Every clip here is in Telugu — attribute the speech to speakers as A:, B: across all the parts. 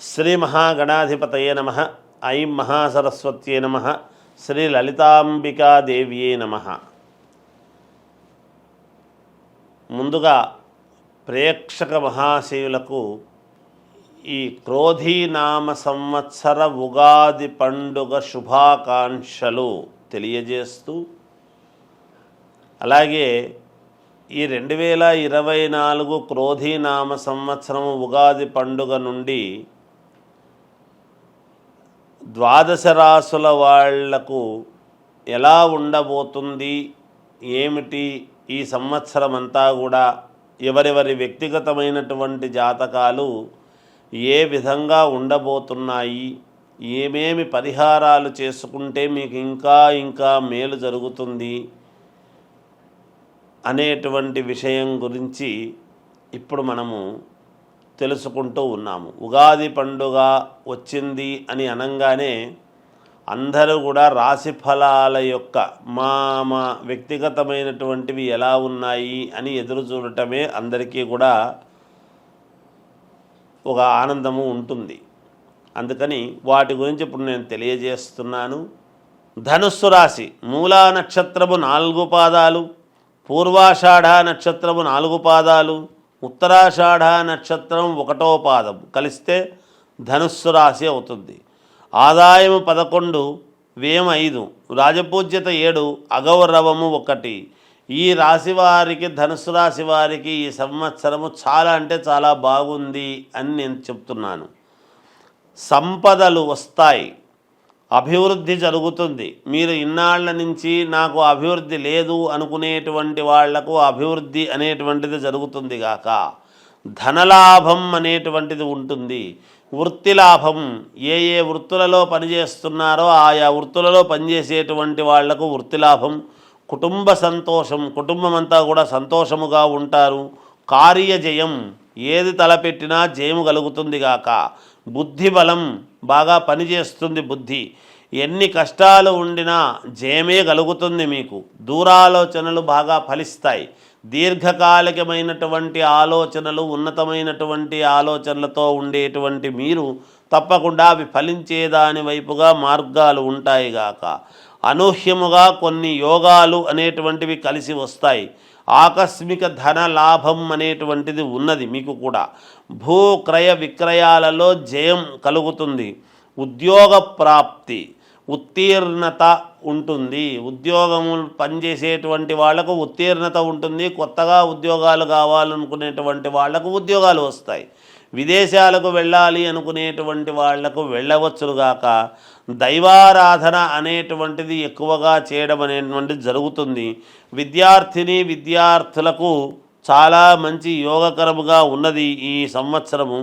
A: శ్రీ మహాగణాధిపతయే నమః. ఐం మహాసరస్వత్యే నమః. శ్రీ లలితాంబికాదేవ్యే నమః. ముందుగా ప్రేక్షక మహాశయులకు ఈ క్రోధీనామ సంవత్సర ఉగాది పండుగ శుభాకాంక్షలు తెలియజేస్తూ, అలాగే ఈ 2024 క్రోధీనామ సంవత్సరం ఉగాది పండుగ నుండి ద్వాదశ రాసుల వాళ్లకు ఎలా ఉండబోతుంది, ఏమిటి ఈ సంవత్సరం అంతా కూడా ఎవరెవరి వ్యక్తిగతమైనటువంటి జాతకాలు ఏ విధంగా ఉండబోతున్నాయి, ఏమేమి పరిహారాలు చేసుకుంటే మీకు ఇంకా మేలు జరుగుతుంది అనేటువంటి విషయం గురించి ఇప్పుడు మనము తెలుసుకుంటూ ఉన్నాము. ఉగాది పండుగ వచ్చింది అని అనగానే అందరూ కూడా రాశి ఫలాల యొక్క మా వ్యక్తిగతమైనటువంటివి ఎలా ఉన్నాయి అని ఎదురు చూడటమే అందరికీ కూడా ఒక ఆనందము ఉంటుంది. అందుకని వాటి గురించి ఇప్పుడు నేను తెలియజేస్తున్నాను. ధనుస్సు రాశి మూలా నక్షత్రము 4 పాదాలు, పూర్వాషాఢ నక్షత్రము 4 పాదాలు, ఉత్తరాషాఢ నక్షత్రం 1వ పాదం కలిస్తే ధనుస్సు రాశి అవుతుంది. ఆదాయం 11, వ్యయం 5, రాజపూజ్యత 7, అగౌరవము 1. ఈ రాశి వారికి, ధనుస్సు రాశి వారికి ఈ సంవత్సరము చాలా అంటే చాలా బాగుంది అని నేను చెప్తున్నాను. సంపదలు వస్తాయి, అభివృద్ధి జరుగుతుంది. మీరు ఇన్నాళ్ల నుంచి నాకు అభివృద్ధి లేదు అనుకునేటువంటి వాళ్లకు అభివృద్ధి అనేటువంటిది జరుగుతుంది గాక. ధనలాభం అనేటువంటిది ఉంటుంది. వృత్తి లాభం, ఏ వృత్తులలో పనిచేస్తున్నారో ఆయా వృత్తులలో పనిచేసేటువంటి వాళ్లకు వృత్తి లాభం. కుటుంబ సంతోషం, కుటుంబం అంతా కూడా సంతోషముగా ఉంటారు. కార్యజయం, ఏది తలపెట్టినా జయము కలుగుతుంది గాక. బుద్ధి బలం, బాగా పనిచేస్తుంది బుద్ధి. ఎన్ని కష్టాలు ఉండినా జయమే కలుగుతుంది మీకు. దూరాలోచనలు బాగా ఫలిస్తాయి. దీర్ఘకాలికమైనటువంటి ఆలోచనలు, ఉన్నతమైనటువంటి ఆలోచనలతో ఉండేటువంటి మీరు తప్పకుండా అవి ఫలించేదాని వైపుగా మార్గాలు ఉంటాయి గాక. అనూహ్యముగా కొన్ని యోగాలు అనేటువంటివి కలిసి వస్తాయి. ఆకస్మిక ధన లాభం అనేటువంటిది ఉన్నది మీకు కూడా. భూ క్రయ విక్రయాలలో జయం కలుగుతుంది. ఉద్యోగ ప్రాప్తి, ఉత్తీర్ణత ఉంటుంది. ఉద్యోగము పనిచేసేటువంటి వాళ్లకు ఉత్తీర్ణత ఉంటుంది. కొత్తగా ఉద్యోగాలు కావాలనుకునేటువంటి వాళ్లకు ఉద్యోగాలు వస్తాయి. విదేశాలకు వెళ్ళాలి అనుకునేటువంటి వాళ్లకు వెళ్ళవచ్చుగాక. దైవారాధన అనేటువంటిది ఎక్కువగా చేయడం అనేటువంటిది జరుగుతుంది. విద్యార్థులకు చాలా మంచి యోగకరముగా ఉన్నది ఈ సంవత్సరము.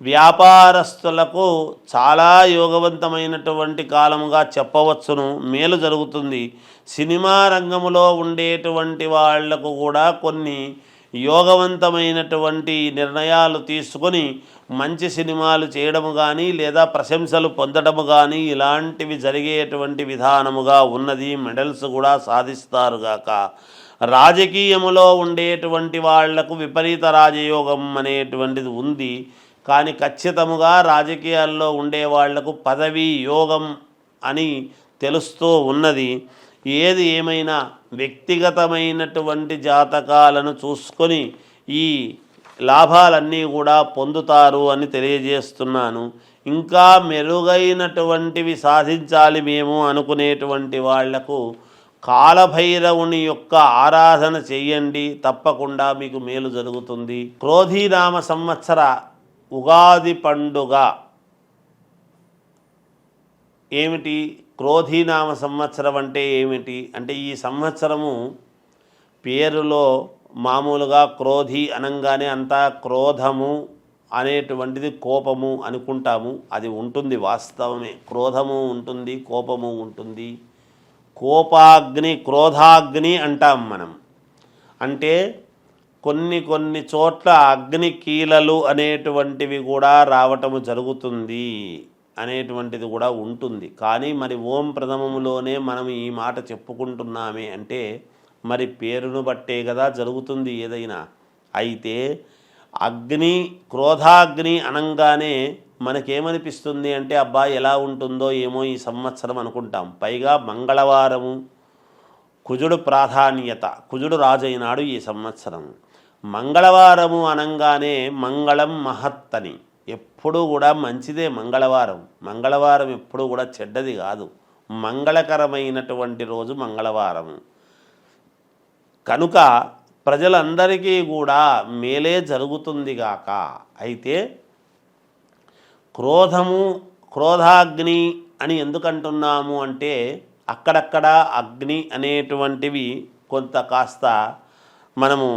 A: వ్యాపారస్తులకు చాలా యోగవంతమైనటువంటి కాలముగా చెప్పవచ్చును, మేలు జరుగుతుంది. సినిమా రంగములో ఉండేటువంటి వాళ్లకు కూడా కొన్ని యోగవంతమైనటువంటి నిర్ణయాలు తీసుకొని మంచి సినిమాలు చేయడము కానీ, లేదా ప్రశంసలు పొందడము కానీ ఇలాంటివి జరిగేటువంటి విధానముగా ఉన్నది. మెడల్స్ కూడా సాధిస్తారుగాక. రాజకీయములో ఉండేటువంటి వాళ్లకు విపరీత రాజయోగం అనేటువంటిది ఉంది. కానీ ఖచ్చితముగా రాజకీయాల్లో ఉండే వాళ్లకు పదవీ యోగం అని తెలుస్తూ ఉన్నది. ఏది ఏమైనా వ్యక్తిగతమైనటువంటి జాతకాలను చూసుకొని ఈ లాభాలన్నీ కూడా పొందుతారు అని తెలియజేస్తున్నాను. ఇంకా మెరుగైనటువంటివి సాధించాలి మేము అనుకునేటువంటి వాళ్లకు కాలభైరవుని యొక్క ఆరాధన చెయ్యండి, తప్పకుండా మీకు మేలు జరుగుతుంది. క్రోధీనామ సంవత్సర ఉగాది పండుగ ఏమిటి? క్రోధీనామ సంవత్సరం అంటే ఏమిటి అంటే, ఈ సంవత్సరము పేరులో మామూలుగా క్రోధి అనంగానే అంతా క్రోధము అనేటువంటిది కోపము అనుకుంటాము. అది ఉంటుంది, వాస్తవమే. క్రోధము ఉంటుంది, కోపము ఉంటుంది. కోపాగ్ని, క్రోధాగ్ని అంటాం మనం. అంటే కొన్ని చోట్ల అగ్ని కీలలు అనేటువంటివి కూడా రావటము జరుగుతుంది అనేటువంటిది కూడా ఉంటుంది. కానీ మరి ఓం ప్రథమములోనే మనం ఈ మాట చెప్పుకుంటున్నామే అంటే మరి పేరును బట్టే కదా జరుగుతుంది ఏదైనా. అయితే అగ్ని క్రోధాగ్ని అనంగానే మనకేమనిపిస్తుంది అంటే అబ్బా ఎలా ఉంటుందో ఏమో ఈ సంవత్సరం అనుకుంటాం. పైగా మంగళవారము, కుజుడు ప్రాధాన్యత, కుజుడు రాజైనాడు ఈ సంవత్సరం. మంగళవారము అనంగానే మంగళం మహత్తని, ఎప్పుడూ కూడా మంచిదే మంగళవారం. మంగళవారం ఎప్పుడూ కూడా చెడ్డది కాదు, మంగళకరమైనటువంటి రోజు మంగళవారము. కనుక ప్రజలందరికీ కూడా మేలే జరుగుతుంది గాక. అయితే క్రోధాగ్ని అని ఎందుకంటున్నాము అంటే అక్కడక్కడ అగ్ని అనేటువంటివి కొంత కాస్త మనము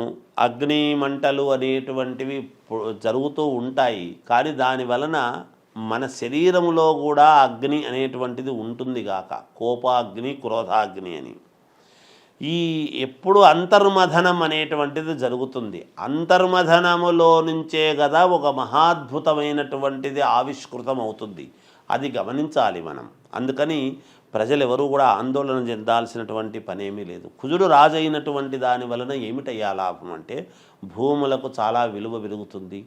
A: అగ్ని మంటలు అనేటువంటివి జరుగుతూ ఉంటాయి. కానీ దాని వలన మన శరీరములో కూడా అగ్ని అనేటువంటిది ఉంటుంది గాక, కోపాగ్ని క్రోధాగ్ని అని. ఈ ఎప్పుడు అంతర్మథనం అనేటువంటిది జరుగుతుంది. అంతర్మథనములో నుంచే కదా ఒక మహాద్భుతమైనటువంటిది ఆవిష్కృతం అవుతుంది. అది గమనించాలి మనం. అందుకని ప్రజలు ఎవరు కూడా ఆందోళన చెందాల్సినటువంటి పనేమీ లేదు. కుజుడు రాజైనటువంటి దాని వలన ఏమిటయ్యా లాభం అంటే భూములకు చాలా విలువ పెరుగుతుంది,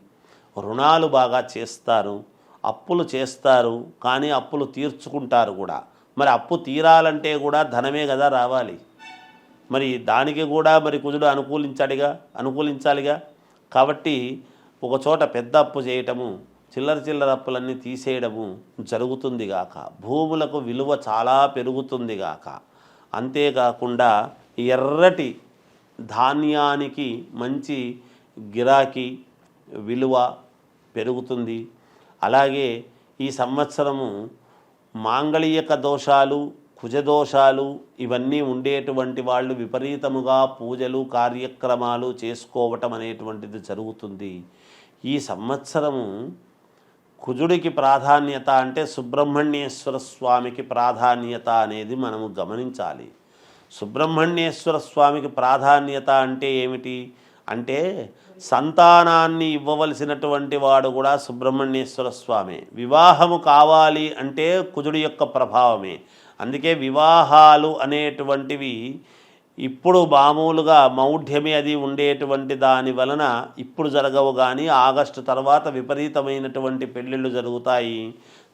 A: రుణాలు బాగా చేస్తారు, అప్పులు చేస్తారు, కానీ అప్పులు తీర్చుకుంటారు కూడా. మరి అప్పు తీరాలంటే కూడా ధనమే కదా రావాలి. మరి దానికి కూడా మరి కుజుడు అనుకూలించాలిగా. కాబట్టి ఒకచోట పెద్ద అప్పు చేయటము, చిల్లర అప్పులన్నీ తీసేయడము జరుగుతుంది గాక, భూములకు విలువ చాలా పెరుగుతుంది గాక. అంతేకాకుండా ఎర్రటి ధాన్యానికి మంచి గిరాకీ విలువ పెరుగుతుంది. అలాగే ఈ సంవత్సరము మాంగళిక దోషాలు, కుజదోషాలు ఇవన్నీ ఉండేటువంటి వాళ్ళు విపరీతముగా పూజలు కార్యక్రమాలు చేసుకోవటం అనేటువంటిది జరుగుతుంది. ఈ సంవత్సరము కుజుడికి ప్రాధాన్యత అంటే సుబ్రహ్మణ్యేశ్వర స్వామికి ప్రాధాన్యత అనేది మనము గమనించాలి. సుబ్రహ్మణ్యేశ్వర స్వామికి ప్రాధాన్యత అంటే ఏమిటి అంటే సంతానాన్ని ఇవ్వవలసినటువంటి వాడు కూడా సుబ్రహ్మణ్యేశ్వర స్వామి. వివాహము కావాలి అంటే కుజుడి యొక్క ప్రభావమే. అందుకే వివాహాలు అనేటువంటివి ఇప్పుడు మామూలుగా మౌఢ్యమే అది ఉండేటువంటి దాని వలన ఇప్పుడు జరగవు, కానీ ఆగస్టు తర్వాత విపరీతమైనటువంటి పెళ్ళిళ్ళు జరుగుతాయి.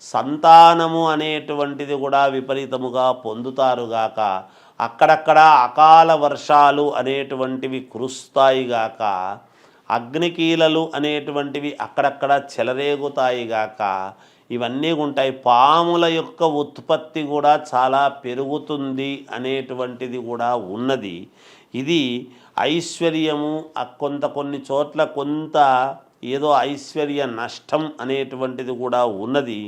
A: సంతానము అనేటువంటిది కూడా విపరీతముగా పొందుతారుగాక. అక్కడక్కడ అకాల వర్షాలు అనేటువంటివి కురుస్తాయిగాక. అగ్నికీలలు అనేటువంటివి అక్కడక్కడ చెలరేగుతాయిగాక. ఇవన్నీ ఉంటాయి. పాముల యొక్క ఉత్పత్తి కూడా చాలా పెరుగుతుంది అనేటువంటిది కూడా ఉన్నది. ఇది ఐశ్వర్యము కొన్ని చోట్ల కొంత ఏదో ఐశ్వర్య నష్టం అనేటువంటిది కూడా ఉన్నది.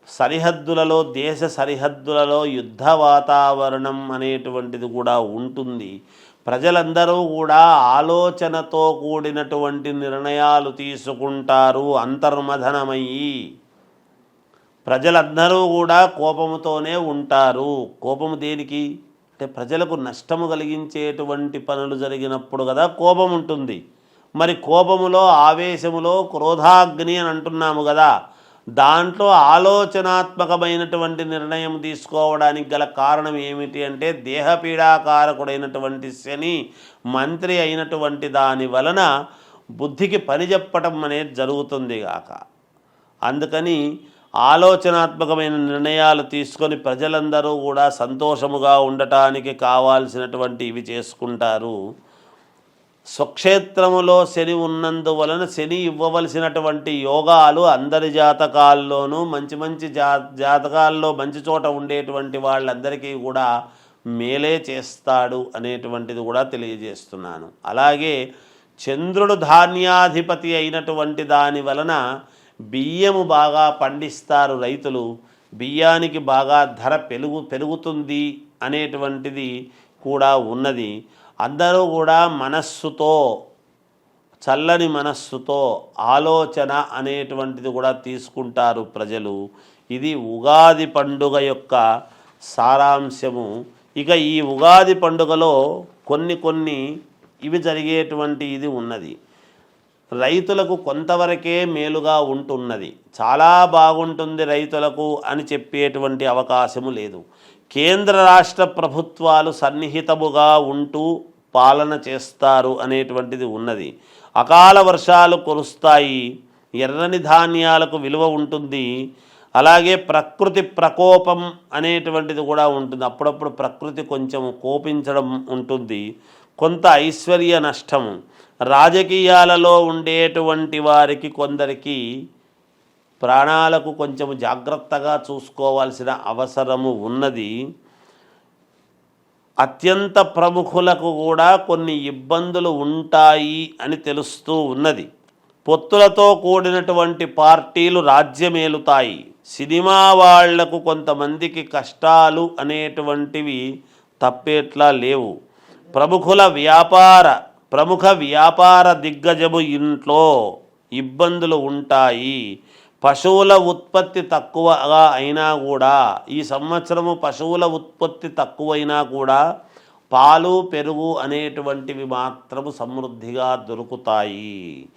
A: సరిహద్దులలో, దేశ సరిహద్దులలో యుద్ధ వాతావరణం అనేటువంటిది కూడా ఉంటుంది. ప్రజలందరూ కూడా ఆలోచనతో కూడినటువంటి నిర్ణయాలు తీసుకుంటారు. అంతర్మథనమయ్యి ప్రజలందరూ కూడా కోపముతోనే ఉంటారు. కోపము దేనికి అంటే ప్రజలకు నష్టము కలిగించేటువంటి పనులు జరిగినప్పుడు కదా కోపం ఉంటుంది. మరి కోపములో, ఆవేశములో క్రోధాగ్ని అని అంటున్నాము కదా, దాంట్లో ఆలోచనాత్మకమైనటువంటి నిర్ణయం తీసుకోవడానికి గల కారణం ఏమిటి అంటే దేహపీడాకారకుడైనటువంటి శని మంత్రి అయినటువంటి దాని వలన బుద్ధికి పని చెప్పటం అనేది జరుగుతుంది గాక. అందుకని ఆలోచనాత్మకమైన నిర్ణయాలు తీసుకొని ప్రజలందరూ కూడా సంతోషముగా ఉండటానికి కావాల్సినటువంటి ఇవి చేసుకుంటారు. స్వక్షేత్రములో శని ఉన్నందువలన శని ఇవ్వవలసినటువంటి యోగాలు అందరి జాతకాల్లోనూ మంచి జాతకాల్లో మంచి చోట ఉండేటువంటి వాళ్ళందరికీ కూడా మేలే చేస్తాడు అనేటువంటిది కూడా తెలియజేస్తున్నాను. అలాగే చంద్రుడు ధాన్యాధిపతి అయినటువంటి దాని వలన బియ్యము బాగా పండిస్తారు రైతులు. బియ్యానికి బాగా ధర పెరుగుతుంది అనేటువంటిది కూడా ఉన్నది. అందరూ కూడా మనస్సుతో, చల్లని మనస్సుతో ఆలోచన అనేటువంటిది కూడా తీసుకుంటారు ప్రజలు. ఇది ఉగాది పండుగ యొక్క సారాంశము. ఇక ఈ ఉగాది పండుగలో కొన్ని ఇవి జరిగేటువంటి ఇది ఉన్నది. రైతులకు కొంతవరకే మేలుగా ఉంటున్నది, చాలా బాగుంటుంది రైతులకు అని చెప్పేటువంటి అవకాశము లేదు. కేంద్ర రాష్ట్ర ప్రభుత్వాలు సన్నిహితముగా ఉంటూ పాలన చేస్తారు అనేటువంటిది ఉన్నది. అకాల వర్షాలు కురుస్తాయి. ఎర్రని ధాన్యాలకు విలువ ఉంటుంది. అలాగే ప్రకృతి ప్రకోపం అనేటువంటిది కూడా ఉంటుంది. అప్పుడప్పుడు ప్రకృతి కొంచెం కోపించడం ఉంటుంది. కొంత ఐశ్వర్య నష్టం. రాజకీయాలలో ఉండేటువంటి వారికి కొందరికి ప్రాణాలకు కొంచెం జాగ్రత్తగా చూసుకోవాల్సిన అవసరము ఉన్నది. అత్యంత ప్రముఖులకు కూడా కొన్ని ఇబ్బందులు ఉంటాయి అని తెలుస్తూ ఉన్నది. పొత్తులతో కూడినటువంటి పార్టీలు రాజ్యమేలుతాయి. సినిమా వాళ్లకు కొంతమందికి కష్టాలు అనేటువంటివి తప్పేట్లా లేవు. ప్రముఖ వ్యాపార దిగ్గజము ఇంట్లో ఇబ్బందులు ఉంటాయి. పశువుల ఉత్పత్తి తక్కువగా అయినా కూడా, ఈ సంవత్సరము పశువుల ఉత్పత్తి తక్కువైనా కూడా పాలు పెరుగు అనేటువంటివి మాత్రము సమృద్ధిగా దొరుకుతాయి.